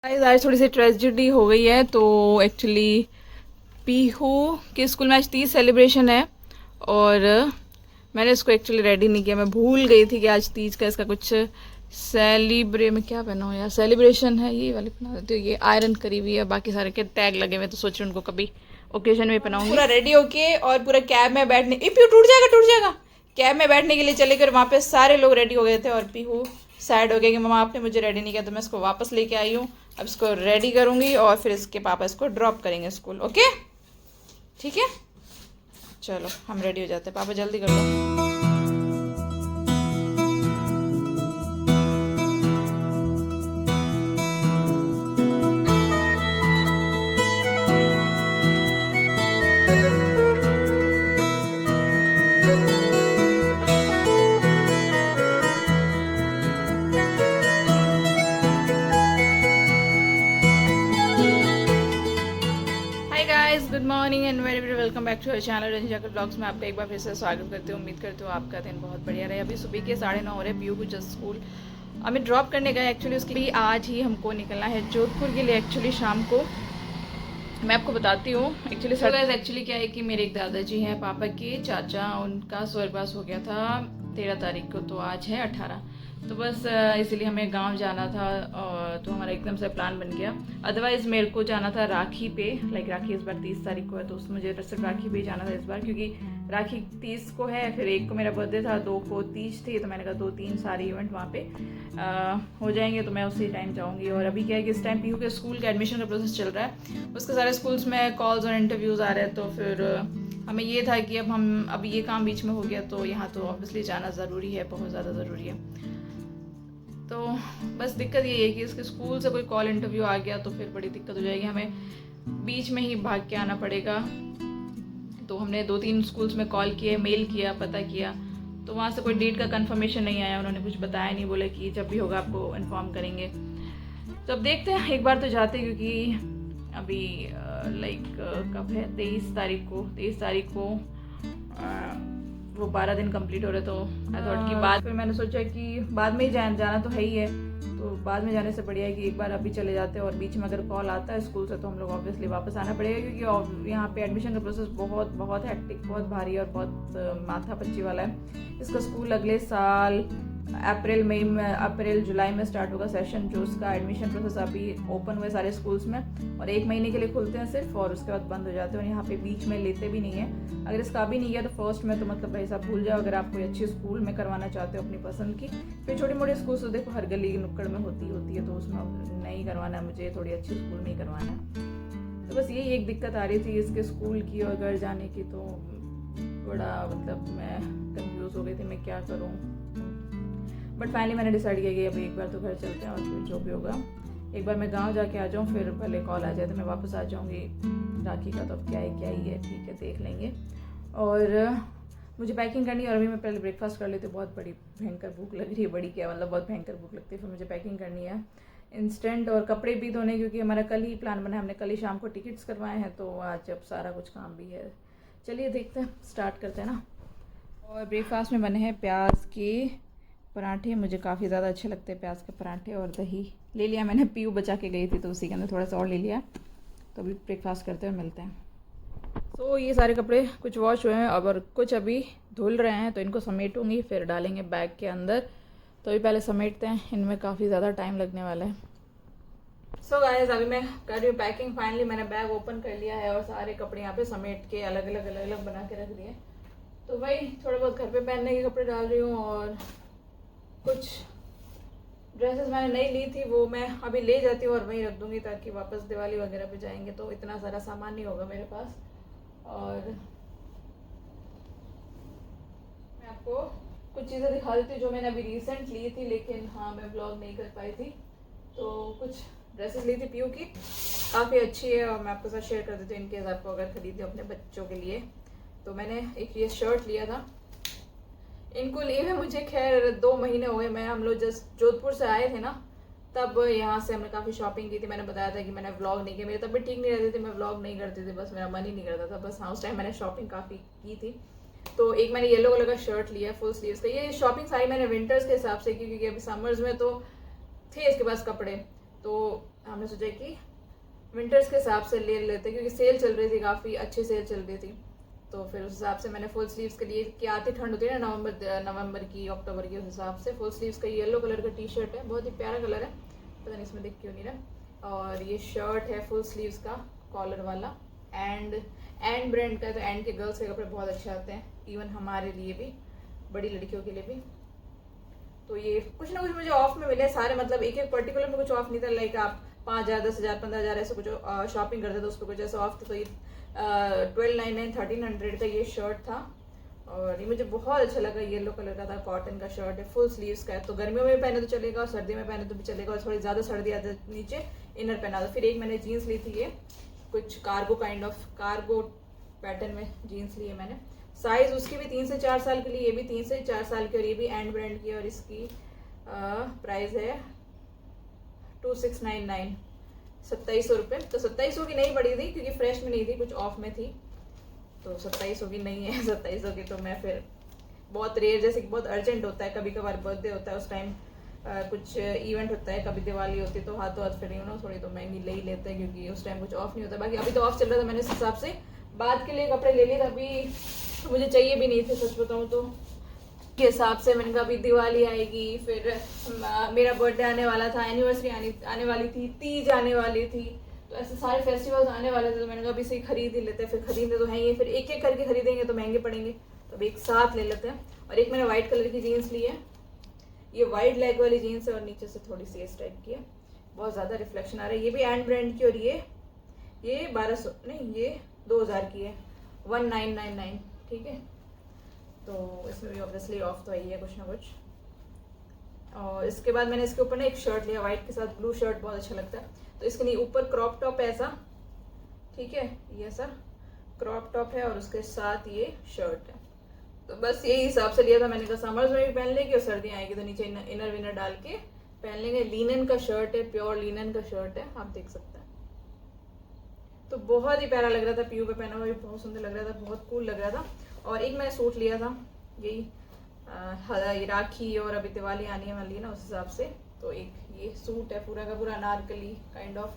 आज थोड़ी सी ट्रेजेडी हो गई है। तो एक्चुअली पीहू के स्कूल में आज तीज सेलिब्रेशन है और मैंने इसको एक्चुअली रेडी नहीं किया। मैं भूल गई थी कि आज तीज का इसका कुछ मैं क्या पहना हूँ यार, सेलिब्रेशन है। ये वाली पहना देती हूँ, ये आयरन करी हुई है, बाकी सारे के टैग लगे हुए, तो सोच रही उनको कभी ओकेजन में पहनाऊंगी। पूरा रेडी होके और पूरा कैब में बैठने, पीहू टूट जाएगा। कैब में बैठने के लिए चले गए, वहाँ पे सारे लोग रेडी हो गए थे और पीहू सैड हो गया कि मम्मा आपने मुझे रेडी नहीं किया। तो मैं इसको वापस लेके आई हूँ। अब इसको रेडी करूँगी और फिर इसके पापा इसको ड्रॉप करेंगे स्कूल। ओके ठीक है, चलो हम रेडी हो जाते हैं। पापा जल्दी कर दो। Good morning and very very welcome back to our channel Ranjita के ब्लॉग्स में आपका एक बार फिर से स्वागत करती हूँ। उम्मीद करती हूँ आपका दिन बहुत बढ़िया रहे। अभी सुबह के 9:30 हो रहे। पीयू को जस्ट स्कूल हमें ड्रॉप करने गए। एक्चुअली उसके लिए आज ही हमको निकलना है जोधपुर के लिए। एक्चुअली शाम को मैं आपको बताती हूँ। एक्चुअली क्या है कि मेरे एक दादाजी हैं, पापा के चाचा, उनका स्वर्गवास हो गया था 13 तारीख को, तो आज है 18। तो बस इसीलिए हमें गांव जाना था और तो हमारा एकदम से प्लान बन गया। अदरवाइज़ मेरे को जाना था राखी पे, राखी इस बार 30 तारीख को है, तो उसमें मुझे सिर्फ राखी पे ही जाना था इस बार, क्योंकि राखी 30 को है, फिर 1 को मेरा बर्थडे था, 2 को तीज थी, तो मैंने कहा 2-3 सारे इवेंट वहाँ पे हो जाएंगे, तो मैं उसी टाइम जाऊँगी। और अभी क्या है कि इस टाइम पीहू के स्कूल का एडमिशन का प्रोसेस चल रहा है, उसके सारे स्कूल्स में कॉल्स और इंटरव्यूज़ आ रहे हैं। तो फिर हमें ये था कि अब ये काम बीच में हो गया, तो यहाँ तो ऑब्वियसली जाना ज़रूरी है, बहुत ज़्यादा ज़रूरी है। तो बस दिक्कत ये है कि इसके स्कूल से कोई कॉल इंटरव्यू आ गया तो फिर बड़ी दिक्कत हो जाएगी, हमें बीच में ही भाग के आना पड़ेगा। तो हमने 2-3 स्कूल्स में कॉल किए, मेल किया, पता किया, तो वहाँ से कोई डेट का कंफर्मेशन नहीं आया। उन्होंने कुछ बताया नहीं, बोले कि जब भी होगा आपको इन्फॉर्म करेंगे। तो अब देखते हैं, एक बार तो जाते, क्योंकि अभी कब है 23 तारीख को वो 12 दिन कंप्लीट हो रहे। तो आई थॉट कि बाद फिर मैंने सोचा कि बाद में ही जाना तो है ही है, तो बाद में जाने से बढ़िया है कि एक बार अभी चले जाते हैं। और बीच में अगर कॉल आता है स्कूल से तो हम लोग ऑब्वियसली वापस आना पड़ेगा, क्योंकि यहाँ पे एडमिशन का प्रोसेस बहुत हैक्टिक, बहुत भारी और बहुत माथापच्ची वाला है। इसका स्कूल अगले साल अप्रैल जुलाई में स्टार्ट होगा सेशन, जो उसका एडमिशन प्रोसेस अभी ओपन हुए सारे स्कूल्स में, और 1 महीने के लिए खुलते हैं सिर्फ, और उसके बाद बंद हो जाते हैं। और यहाँ पे बीच में लेते भी नहीं है। अगर इसका भी नहीं गया तो फर्स्ट में तो मतलब भाई साहब भूल जाओ। अगर आप कोई अच्छी स्कूल में करवाना चाहते हो अपनी पसंद की, फिर छोटी मोटी स्कूल तो देखो हर गली नुक्कड़ में होती है, तो उसमें नहीं करवाना है मुझे, थोड़ी अच्छी स्कूल में ही करवाना है। तो बस यही एक दिक्कत आ रही थी इसके स्कूल की और घर जाने की, तो बड़ा मैं कंफ्यूज हो गई थी मैं क्या करूँ। बट फाइनली मैंने डिसाइड किया कि अभी एक बार तो घर चलते हैं और फिर जो भी होगा, एक बार मैं गांव जाके आ जाऊँ, फिर भले कॉल आ जाए तो मैं वापस आ जाऊँगी राखी का। तो अब क्या ही है, ठीक है, देख लेंगे। और मुझे पैकिंग करनी है, और अभी मैं पहले ब्रेकफास्ट कर लेती हूँ। बहुत बड़ी भयंकर भूख लग रही है, बड़ी क्या मतलब बहुत भयंकर भूख लगती है। फिर मुझे पैकिंग करनी है इंस्टेंट, और कपड़े भी धोने, क्योंकि हमारा कल ही प्लान बना है, हमने कल ही शाम को टिकट्स करवाए हैं, तो आज अब सारा कुछ काम भी है। चलिए देखते हैं, स्टार्ट करते हैं ना। और ब्रेकफास्ट में बने हैं प्याज के पराठे, मुझे काफ़ी ज़्यादा अच्छे लगते हैं प्याज के पराठे, और दही ले लिया मैंने, पीयू बचा के गई थी तो उसी के अंदर थोड़ा सा और ले लिया। तो अभी ब्रेकफास्ट करते हुए मिलते हैं। तो ये सारे कपड़े कुछ वॉश हुए हैं और कुछ अभी धुल रहे हैं, तो इनको समेटूंगी, फिर डालेंगे बैग के अंदर। तो अभी पहले समेटते हैं, इनमें काफ़ी ज़्यादा टाइम लगने वाला है। सो गाइस, अभी मैं कर रही हूँ पैकिंग। फाइनली मैंने बैग ओपन कर लिया है और सारे कपड़े यहाँ पे समेट के अलग अलग बना के रख दिए। तो वही थोड़े बहुत घर पे पहनने के कपड़े डाल रही हूँ, और कुछ ड्रेसेस मैंने नहीं ली थी, वो मैं अभी ले जाती हूँ और वहीं रख दूँगी, ताकि वापस दिवाली वगैरह पे जाएंगे तो इतना सारा सामान नहीं होगा मेरे पास। और मैं आपको कुछ चीज़ें दिखा देती हूँ जो मैंने अभी रिसेंट ली थी, लेकिन हाँ मैं व्लॉग नहीं कर पाई थी। तो कुछ ड्रेसेस ली थी पीयू की, काफ़ी अच्छी है, और मैं आपके साथ शेयर कर देती हूँ इनकेस आपको अगर खरीदी अपने बच्चों के लिए। तो मैंने एक ये शर्ट लिया था, इनको लिए हुए मुझे खैर 2 महीने हो गए। हम लोग जस्ट जोधपुर से आए थे ना, तब यहाँ से हमने काफ़ी शॉपिंग की थी। मैंने बताया था कि मैंने व्लॉग नहीं किया, मेरी तबीयत ठीक नहीं रहती थी, मैं व्लॉग नहीं करती थी, बस मेरा मन ही नहीं करता था। बस हाँ, उस टाइम मैंने शॉपिंग काफ़ी की थी। तो एक मैंने येलो कलर का शर्ट लिया फुल स्लीव्स का। ये शॉपिंग सारी मैंने विंटर्स के हिसाब से की, क्योंकि अभी समर्स में तो थे इसके पास कपड़े, तो हमने सोचा कि विंटर्स के हिसाब से ले लेते, क्योंकि सेल चल रही थी, काफ़ी अच्छी सेल चल रही थी। तो फिर उस हिसाब से मैंने फुल स्लीव्स के लिए, क्या आती ठंड होती है ना नवंबर की, अक्टूबर की, उस हिसाब से फुल स्लीव्स का येलो कलर का टी शर्ट है, बहुत ही प्यारा कलर है, पता नहीं इसमें दिख क्यों नहीं रहा। और ये शर्ट है फुल स्लीव्स का कॉलर वाला, एंड ब्रांड का। तो एंड के गर्ल्स के कपड़े बहुत अच्छे आते हैं, इवन हमारे लिए भी, बड़ी लड़कियों के लिए भी। तो ये कुछ ना कुछ मुझे ऑफ में मिले सारे, मतलब एक एक पर्टिकुलर में कुछ ऑफ नहीं था। लाइक आप 5,000, 10,000, 15,000 ऐसे कुछ शॉपिंग करते थे, उस पर कुछ ऐसा ऑफ था। तो ये 1299, 1300 का ये शर्ट था, और ये मुझे बहुत अच्छा लगा। येलो कलर का था, कॉटन का शर्ट है, फुल स्लीव्स का है, तो गर्मियों में भी पहने तो चलेगा और सर्दी में पहने तो भी चलेगा। और थोड़ी ज़्यादा सर्दी आती है नीचे इनर पहना था। फिर एक मैंने जीन्स ली थी, ये कुछ cargo kind of cargo pattern में जीन्स ली है मैंने। साइज उसकी भी 3 से 4 साल के लिए, ये भी 3 से 4 साल की, और ये भी एंड ब्रांड की। और इसकी प्राइस है 2699, 2700 रुपये। तो 2700 की नहीं पड़ी थी, क्योंकि फ्रेश में नहीं थी, कुछ ऑफ में थी, तो 2700 की नहीं है। 2700 की तो मैं फिर बहुत रेयर, जैसे कि बहुत अर्जेंट होता है, कभी कभार बर्थडे होता है, उस टाइम कुछ इवेंट होता है, कभी दिवाली होती है, तो हाथों हाथ फिर थोड़ी तो महंगी ले ही लेते हैं, क्योंकि उस टाइम कुछ ऑफ नहीं होता। बाकी अभी तो ऑफ चल रहा था, मैंने इस हिसाब से बाद के लिए कपड़े ले लिए। अभी तो मुझे चाहिए भी नहीं थे, सच बताऊँ तो, के हिसाब से मैंने कहा अभी दिवाली आएगी, फिर मेरा बर्थडे आने वाला था, एनिवर्सरी आने वाली थी, तीज आने वाली थी, तो ऐसे सारे फेस्टिवल्स आने वाले थे। तो मैंने कहा अभी से खरीद ही लेते हैं, फिर खरीदे तो हैं ये, फिर एक एक करके खरीदेंगे तो महंगे पड़ेंगे, तो अभी एक साथ ले लेते हैं। और एक मैंने व्हाइट कलर की जीन्स ली है, ये वाइड लेग वाली जीन्स है, और नीचे से थोड़ी सी इस टाइप की है, बहुत ज़्यादा रिफ्लेक्शन आ रहा है। ये भी एंड ब्रांड की, और ये 1200 नहीं, ये 2000 की है, 1999, ठीक है। तो इसमें भी ऑब्वियसली ऑफ तो ही है कुछ ना कुछ। और इसके बाद मैंने इसके ऊपर ना एक शर्ट लिया वाइट के साथ, ब्लू शर्ट बहुत अच्छा लगता है, तो इसके लिए ऊपर क्रॉप टॉप ऐसा, ठीक है, ये सर क्रॉप टॉप है, और उसके साथ ये शर्ट है। तो बस यही हिसाब से लिया था मैंने, कहा समर्स में भी पहन लेंगे और सर्दियाँ आएगी तो नीचे इनर विनर डाल के पहन लेंगे। लिनन का शर्ट है, प्योर लिनन का शर्ट है, आप देख सकते हैं। तो बहुत ही प्यारा लग रहा था, पीयू पे पहना हुआ भी बहुत सुंदर लग रहा था, बहुत कूल लग रहा था। और एक मैंने सूट लिया था, यही राखी और अभी दिवाली आने वाली है ना, उस हिसाब से। तो एक ये सूट है पूरा का पूरा अनारकली काइंड ऑफ,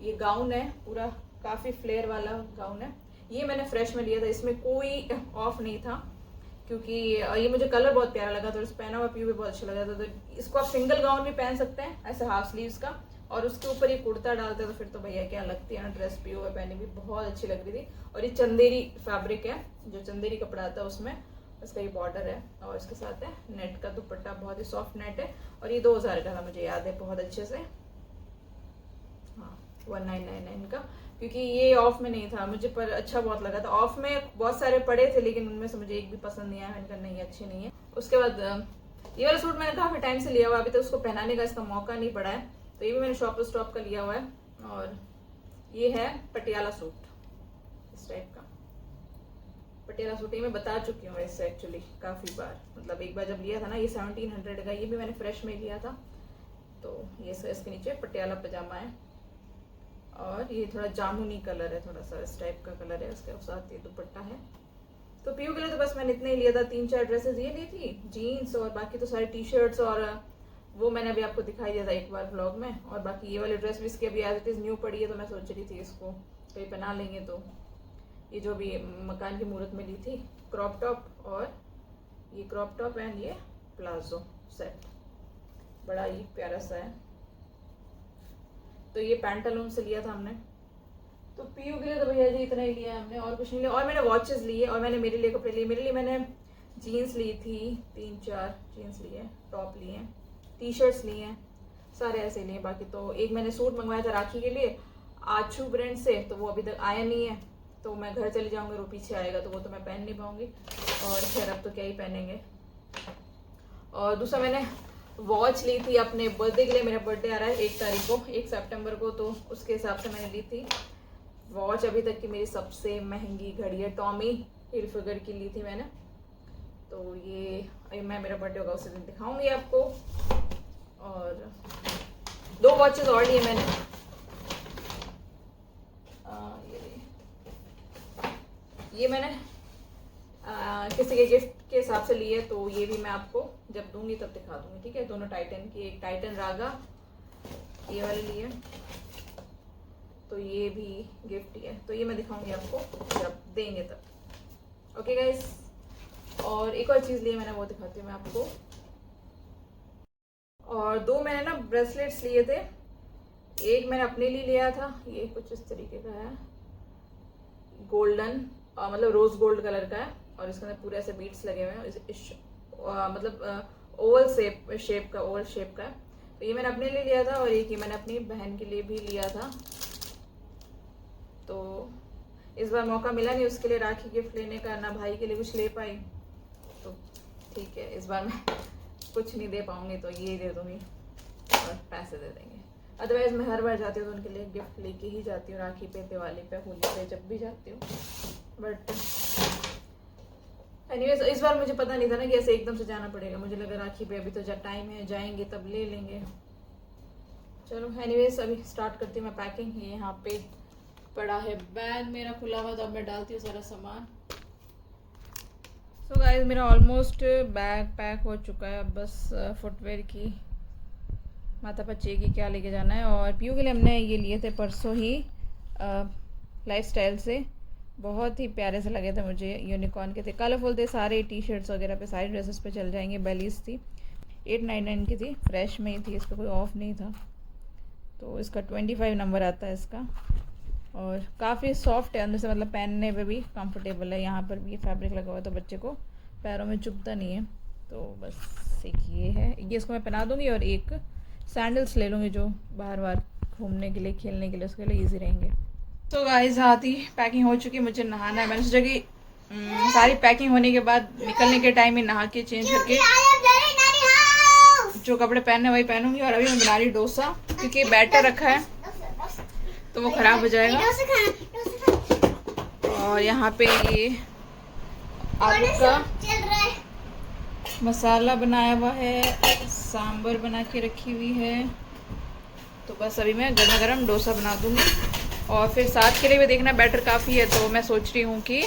ये गाउन है पूरा, काफ़ी फ्लेयर वाला गाउन है। ये मैंने फ्रेश में लिया था, इसमें कोई ऑफ नहीं था, क्योंकि ये मुझे कलर बहुत प्यारा लगा, तो इस पहना हुआ पीयू भी बहुत अच्छा लगा था। तो इसको आप सिंगल गाउन भी पहन सकते हैं, ऐसे हाफ स्लीव्स का, और उसके ऊपर ये कुर्ता डालते तो फिर तो भैया क्या लगती है ना ड्रेस, पीयू में पहनी भी बहुत अच्छी लग रही थी। और ये चंदेरी फैब्रिक है, जो चंदेरी कपड़ा आता है उसमें, इसका ये बॉर्डर है, और इसके साथ है नेट का दुपट्टा, बहुत ही सॉफ्ट नेट है। और ये 2000 का था, मुझे याद है बहुत अच्छे से, हाँ 1999 का, क्योंकि ये ऑफ में नहीं था मुझे, पर अच्छा बहुत लगा था। ऑफ में बहुत सारे पड़े थे, लेकिन उनमें से मुझे एक भी पसंद नहीं आया, मैंने कहा नहीं अच्छे नहीं है। उसके बाद ये वाला सूट मैंने काफ़ी टाइम से लिया हुआ है, अभी तक उसको पहनाने का इसका मौका नहीं पड़ा है, तो ये भी मैंने शॉपर स्टॉप का लिया हुआ है। और ये है पटियाला सूट, इस टाइप का पटियाला सूट, ये मैं बता चुकी हूँ इससे एक्चुअली काफ़ी बार, मतलब एक बार जब लिया था ना, ये 1700 का, ये भी मैंने फ्रेश में लिया था। तो ये इसके नीचे पटियाला पजामा है, और ये थोड़ा जामुनी कलर है, थोड़ा सा इस टाइप का कलर है, उसके साथ ये दुपट्टा है। तो पीयू के लिए तो बस मैंने इतने ही लिया था, 3-4 ड्रेसेस ये ली थी, जीन्स, और बाकी तो सारी टी शर्ट्स, और वो मैंने अभी आपको दिखाई दिया था एक बार व्लॉग में। और बाकी ये वाली ड्रेस भी इसकी अभी एज इट इज़ न्यू पड़ी है, तो मैं सोच रही थी इसको कहीं पहना लेंगे। तो ये जो भी मकान की मुहूर्त में ली थी, क्रॉप टॉप, और ये क्रॉप टॉप एंड ये प्लाजो सेट, बड़ा ही प्यारा सा है। तो ये पैंटालून से लिया था हमने। तो पीयू के लिए तो भैया जी इतना ही लिया हमने, और कुछ नहीं लिया। और मैंने वॉचेस लिए, और मैंने मेरे लिए कपड़े लिए। मेरे लिए मैंने जीन्स ली थी, 3-4 जीन्स लिए, टॉप लिए, टी शर्ट्स लिए हैं, सारे ऐसे लिए। बाकी तो एक मैंने सूट मंगवाया था राखी के लिए आचू ब्रांड से, तो वो अभी तक आया नहीं है, तो मैं घर चली जाऊँगी, वो पीछे आएगा तो वो तो मैं पहन नहीं पाऊँगी, और खैर अब तो क्या ही पहनेंगे। और दूसरा मैंने वॉच ली थी अपने बर्थडे के लिए, मेरा बर्थडे आ रहा है 1 तारीख को, 1 सितंबर को, तो उसके हिसाब से मैंने ली थी वॉच। अभी तक की मेरी सबसे महंगी घड़ी है, टॉमी हिलफिगर की ली थी मैंने। तो ये मैं मेरा बर्थडे होगा उसी दिन दिखाऊंगी आपको। और 2 वॉचेस और लिए मैंने, ये मैंने किसी के गिफ्ट के हिसाब से लिए, तो ये भी मैं आपको जब दूंगी तब दिखा दूंगी, ठीक है। दोनों टाइटन की, एक टाइटन रागा ये वाले लिए, तो ये भी गिफ्ट ही है, तो ये मैं दिखाऊंगी आपको जब देंगे तब। ओके गाइस, और एक और चीज़ लिए मैंने, वो दिखाती हूँ मैं आपको। और दो मैंने ना ब्रेसलेट्स लिए थे, एक मैंने अपने लिए लिया था, ये कुछ इस तरीके का है, गोल्डन मतलब रोज गोल्ड कलर का है, और इसके अंदर पूरे ऐसे बीट्स लगे हुए हैं, मतलब ओवल शेप का, ओवल शेप का है। तो ये मैंने अपने लिए लिया था, और एक ही मैंने अपनी बहन के लिए भी लिया था। तो इस बार मौका मिला नहीं उसके लिए राखी गिफ्ट लेने का, ना भाई के लिए कुछ ले पाई, तो ठीक है इस बार मैं कुछ नहीं दे पाऊंगी, तो ये दे दूंगी और पैसे दे देंगे। अदरवाइज मैं हर बार जाती हूँ तो उनके लिए गिफ्ट लेके ही जाती हूँ, राखी पे, दिवाली पे, होली पे, जब भी जाती हूँ। बट एनीवेज इस बार मुझे पता नहीं था ना कि ऐसे एकदम से जाना पड़ेगा, मुझे लगा राखी पे अभी तो जब टाइम है जाएंगे तब ले लेंगे। चलो एनीवेज अभी स्टार्ट करती हूँ मैं पैकिंग। ये यहाँ पे पड़ा है बैग मेरा खुला हुआ, तो अब मैं डालती हूँ सारा सामान। सो गाइस मेरा ऑलमोस्ट बैग पैक हो चुका है, अब बस फुटवेयर की माता बच्चे की क्या लेके जाना है। और पीयू के लिए हमने ये लिए थे परसों ही लाइफस्टाइल से, बहुत ही प्यारे से लगे थे मुझे, यूनिकॉर्न के थे, कलरफुल थे सारे, टी शर्ट्स वगैरह पे, सारी ड्रेसेस पे चल जाएंगे। बेलीज थी 899 की थी, फ्रेश में ही थी, इस पर कोई ऑफ नहीं था। तो इसका 25 नंबर आता है इसका, और काफ़ी सॉफ्ट है अंदर से, मतलब पहनने पे भी कंफर्टेबल है। यहाँ पर भी फैब्रिक लगा हुआ है तो बच्चे को पैरों में चुभता नहीं है। तो बस एक ये है, ये इसको मैं पहना दूँगी, और एक सैंडल्स ले लूँगी जो बाहर बाहर घूमने के लिए, खेलने के लिए, उसके लिए ईजी रहेंगे। तो गाइस आती पैकिंग हो चुकी है, मुझे नहाना है। मैंने सोचा कि सारी पैकिंग होने के बाद निकलने के टाइम ही नहा के चेंज करके जो कपड़े पहनने वही पहनूंगी। और अभी मैं बना रही डोसा, क्योंकि बैटर रखा है तो वो ख़राब हो जाएगा। और यहाँ पे ये आलू का मसाला बनाया हुआ है, सांभर बना के रखी हुई है। तो बस अभी मैं गर्मा गर्म डोसा बना दूँगी, और फिर साथ के लिए भी देखना बैटर काफ़ी है, तो मैं सोच रही हूँ कि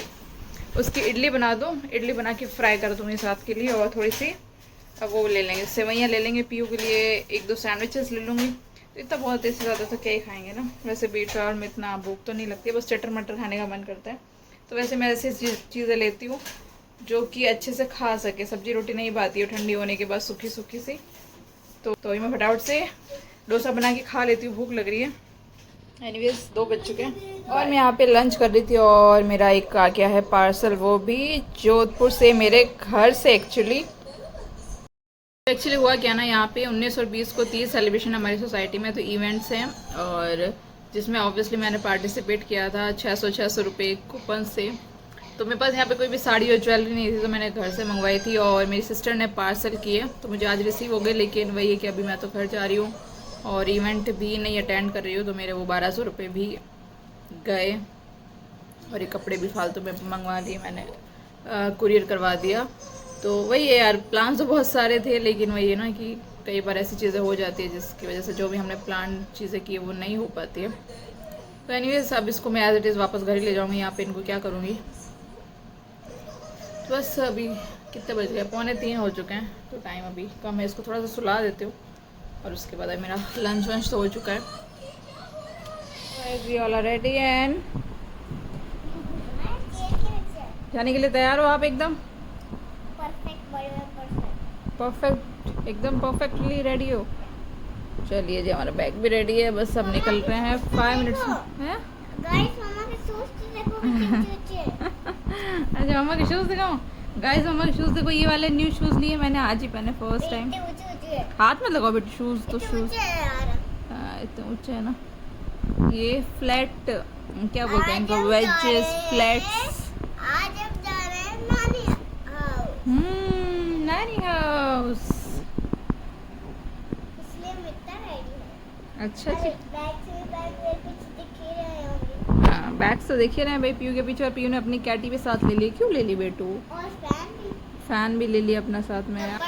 उसकी इडली बना दूँ, इडली बना के फ्राई कर दूँगी साथ के लिए। और थोड़ी सी अब वो ले लेंगे, सेवैयाँ ले लेंगे पीयू के लिए, एक दो सैंडविचेस ले लूँगी। तो इतना बहुत इससे ज़्यादा तो क्या ही खाएंगे ना, वैसे बीट और में इतना भूख तो नहीं लगती है, बस चटर मटर खाने का मन करता है। तो वैसे मैं ऐसी चीज़ें लेती हूँ जो कि अच्छे से खा सके, सब्जी रोटी नहीं पाती है ठंडी होने के बाद सूखी सूखी सी। तो मैं फटाफट से डोसा बना के खा लेती हूँ, भूख लग रही है। एनीवेज 2 बज चुके हैं, और मैं यहाँ पे लंच कर रही थी, और मेरा एक आ गया है पार्सल, वो भी जोधपुर से, मेरे घर से। एक्चुअली हुआ क्या ना, यहाँ पे 19 और 20 को 30 सेलिब्रेशन हमारी सोसाइटी में, तो इवेंट्स हैं, और जिसमें ऑब्वियसली मैंने पार्टिसिपेट किया था 600 रुपये कूपन से। तो मेरे पास यहाँ पे कोई भी साड़ी और ज्वेलरी नहीं थी, तो मैंने घर से मंगवाई थी, और मेरी सिस्टर ने पार्सल किए, तो मुझे आज रिसीव हो गए। लेकिन वही है कि अभी मैं तो घर जा रही हूँ और इवेंट भी नहीं अटेंड कर रही हूँ, तो मेरे वो 1200 रुपये भी गए। और ये कपड़े भी फालतू में मंगवा लिए मैंने, कुरियर करवा दिया। तो वही है यार, प्लान तो बहुत सारे थे, लेकिन वही है ना कि कई बार ऐसी चीज़ें हो जाती है जिसकी वजह से जो भी हमने प्लान चीज़ें की वो नहीं हो पाती है। तो एनीवेज अब इसको मैं एज इट इज़ वापस घर ही ले जाऊँगी। यहाँ पे इनको क्या करूँगी। तो बस अभी कितने बज गए, 2:45 हो चुके हैं, तो टाइम अभी कम है, इसको थोड़ा सा सुला देती हूँ, और उसके बाद मेरा लंच वंच तो हो चुका है। We all are ready and जाने के लिए तैयार हो आप? एकदम परफेक्ट, एकदम परफेक्टली रेडी हो। चलिए जी, हमारा बैग भी रेडी है, बस सब निकल रहे हैं 5 मिनट्स में। हैं अच्छा, मम्मा के शूज़ दिखाओ। गाइस मम्मा के शूज़ देखो, ये वाले न्यू शूज़ लिए मैंने, आज ही पहने फर्स्ट टाइम। हाथ में लगाओ बेटी शूज़, तो शूज़ इतने ऊंचे है ना। ये फ्लैट क्या बोलते हैं इनको, वेजेस फ्लैट्स। नानी हाउस। अच्छा जी, हाँ बैग्स तो देखिए रहे हैं भाई पीयू के पीछे, और पीयू ने अपनी कैटी भी साथ ले ली। क्यों ले ली बेटू? फैन भी ले लिया अपना साथ में यार।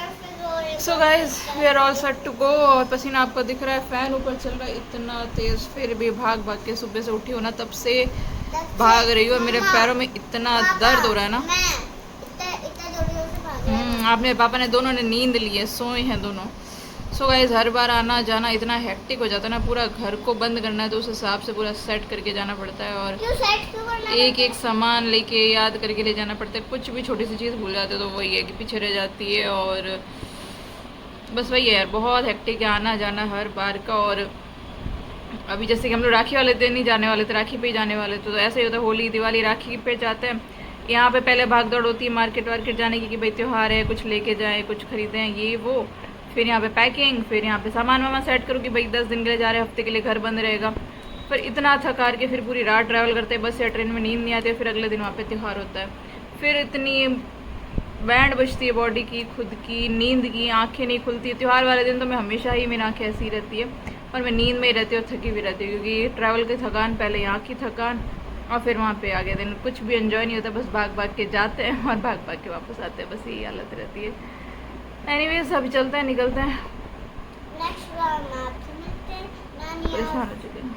So guys we are all set to go. और पसीना आपको दिख रहा है, फैन ऊपर चल रहा है इतना तेज, फिर भी भाग भाग के सुबह से उठी हो ना तब से भाग रही हो। मेरे पैरों में इतना दर्द हो रहा है ना। आपने पापा ने दोनों ने नींद ली है, सोए हैं दोनों। सो गाइस हर बार आना जाना इतना हेक्टिक हो जाता है ना, पूरा घर को बंद करना है तो उस हिसाब से पूरा सेट करके जाना पड़ता है, और एक एक सामान लेके याद करके ले जाना पड़ता है। कुछ भी छोटी सी चीज़ भूल जाते तो वही है कि पीछे रह जाती है, और बस वही है यार, बहुत हेक्टिक है आना जाना हर बार का। और अभी जैसे कि हम लोग राखी वाले दिन ही जाने वाले थे, राखी पे ही जाने वाले थे, तो ऐसे ही होता है, होली दिवाली राखी पे जाते हैं। यहाँ पे पहले भाग दौड़ होती है मार्केट वार्केट जाने की कि भाई त्यौहार है, कुछ लेके जाएँ, कुछ खरीदें ये वो, फिर यहाँ पे पैकिंग, फिर यहाँ पे सामान वामान सेट करो कि भाई 10 दिन के लिए जा रहे हैं, हफ्ते के लिए घर बंद रहेगा। फिर इतना थका के फिर पूरी रात ट्रैवल करते हैं, बस या ट्रेन में नींद नहीं आती है, फिर अगले दिन वहाँ पे त्यौहार होता है, फिर इतनी बैंड बजती है बॉडी की, खुद की नींद की, आंखें नहीं खुलती। त्यौहार वाले दिन तो मैं हमेशा ही मेरी आंखें ऐसी रहती है, और मैं नींद में ही रहती हूँ और थकी भी रहती हूँ, क्योंकि ट्रैवल की थकान, पहले यहाँ की थकान, और फिर वहाँ पे आगे दिन कुछ भी एंजॉय नहीं होता, बस भाग भाग के जाते हैं और भाग भाग के वापस आते हैं, बस यही हालत रहती है। एनीवेज अभी चलते हैं, निकलते हैं, परेशान हो चुके हैं।